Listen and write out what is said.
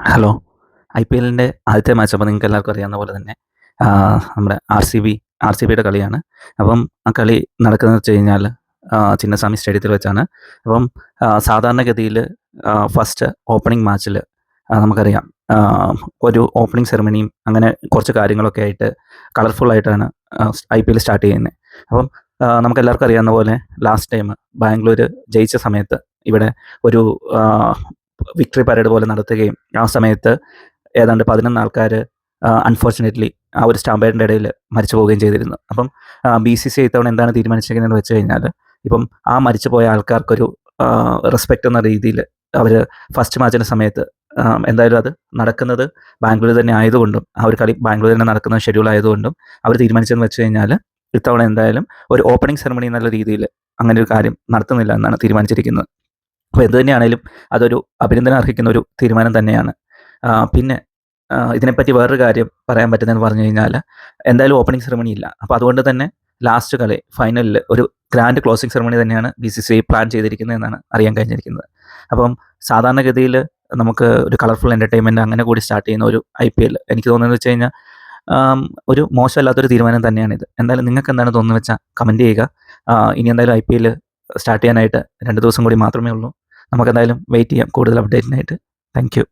Hello. ഐപിഎല്ലിൻ്റെ ആദ്യത്തെ match അപ്പോൾ നിങ്ങൾക്ക് എല്ലാവർക്കും അറിയാവുന്ന പോലെ തന്നെ നമ്മുടെ ആർ സി ബിയുടെ കളിയാണ്. അപ്പം ആ കളി നടക്കുന്നതെന്ന് വെച്ച് കഴിഞ്ഞാൽ ചിന്നസ്വാമി സ്റ്റേഡിയത്തിൽ വെച്ചാണ്. അപ്പം സാധാരണഗതിയിൽ ഫസ്റ്റ് ഓപ്പണിംഗ് മാച്ചിൽ നമുക്കറിയാം, ഒരു ഓപ്പണിംഗ് സെറമണിയും അങ്ങനെ കുറച്ച് കാര്യങ്ങളൊക്കെ ആയിട്ട് കളർഫുള്ളായിട്ടാണ് ഐപിഎൽ സ്റ്റാർട്ട് ചെയ്യുന്നത്. അപ്പം നമുക്കെല്ലാവർക്കും അറിയാവുന്ന പോലെ ലാസ്റ്റ് ടൈം ബാംഗ്ലൂർ ജയിച്ച സമയത്ത് ഇവിടെ ഒരു വിക്ടറി പരേഡ് പോലെ നടത്തുകയും ആ സമയത്ത് ഏതാണ്ട് 11 ആൾക്കാർ അൺഫോർച്ചുനേറ്റ്ലി ആ ഒരു സ്റ്റാമ്പേഡിൻ്റെ ഇടയിൽ മരിച്ചു പോവുകയും ചെയ്തിരുന്നു. അപ്പം BCCI ഇത്തവണ എന്താണ് തീരുമാനിച്ചിരിക്കുന്നതെന്ന് വെച്ച് കഴിഞ്ഞാൽ, ഇപ്പം ആ മരിച്ചു പോയ ആൾക്കാർക്കൊരു റെസ്പെക്റ്റ് എന്ന രീതിയിൽ അവർ ഫസ്റ്റ് മാച്ചിൻ്റെ സമയത്ത് എന്തായാലും അത് നടക്കുന്നത് ബാംഗ്ലൂർ തന്നെ ആയതുകൊണ്ടും ആ ഒരു കളി ബാംഗ്ലൂർ തന്നെ നടക്കുന്ന ഷെഡ്യൂൾ ആയതുകൊണ്ടും അവർ തീരുമാനിച്ചതെന്ന് വെച്ച് കഴിഞ്ഞാൽ ഇത്തവണ എന്തായാലും ഒരു ഓപ്പണിംഗ് സെറമണി എന്നുള്ള രീതിയിൽ അങ്ങനെ ഒരു കാര്യം നടത്തുന്നില്ല എന്നാണ് തീരുമാനിച്ചിരിക്കുന്നത്. അപ്പോൾ എന്ത് തന്നെയാണേലും അതൊരു അഭിനന്ദനം അർഹിക്കുന്ന ഒരു തീരുമാനം തന്നെയാണ്. പിന്നെ ഇതിനെപ്പറ്റി വേറൊരു കാര്യം പറയാൻ പറ്റുന്നതെന്ന് പറഞ്ഞു കഴിഞ്ഞാൽ, എന്തായാലും ഓപ്പണിംഗ് സെറമണി ഇല്ല. അപ്പോൾ അതുകൊണ്ട് തന്നെ ലാസ്റ്റ് കളി ഫൈനലിൽ ഒരു ഗ്രാൻഡ് ക്ലോസിംഗ് സെറമണി തന്നെയാണ് BCCI പ്ലാൻ ചെയ്തിരിക്കുന്നത് എന്നാണ് അറിയാൻ കഴിഞ്ഞിരിക്കുന്നത്. അപ്പം സാധാരണഗതിയിൽ നമുക്ക് ഒരു കളർഫുൾ എൻ്റർടൈൻമെൻറ്റ് അങ്ങനെ കൂടി സ്റ്റാർട്ട് ചെയ്യുന്ന ഒരു IPL എനിക്ക് തോന്നുന്നത് വെച്ച് കഴിഞ്ഞാൽ ഒരു മോശമല്ലാത്തൊരു തീരുമാനം തന്നെയാണിത്. എന്തായാലും നിങ്ങൾക്ക് എന്താണ് തോന്നുന്നത് വെച്ചാൽ കമൻറ്റ് ചെയ്യുക. ഇനി എന്തായാലും IPL സ്റ്റാർട്ട് ചെയ്യാനായിട്ട് 2 ദിവസം കൂടി മാത്രമേ ഉള്ളൂ. നമുക്കെന്തായാലും വെയിറ്റ് ചെയ്യാം കൂടുതൽ അപ്ഡേറ്റിനായിട്ട്. Thank you.